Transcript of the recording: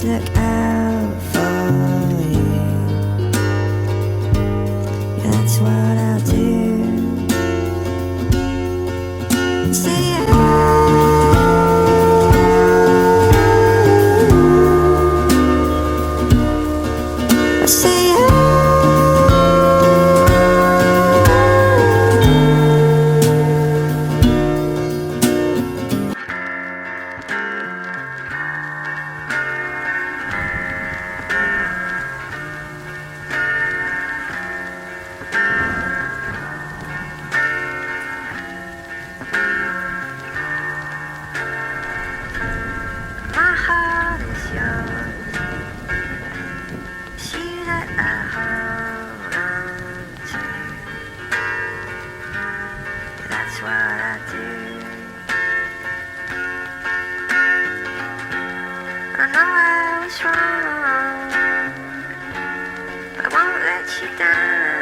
look out for you. Yeah, that's what I'll do. Say I say my heart is yours. It's you that I hold on to. Yeah, that's what I do. I know I was wrong, but I won't let you down.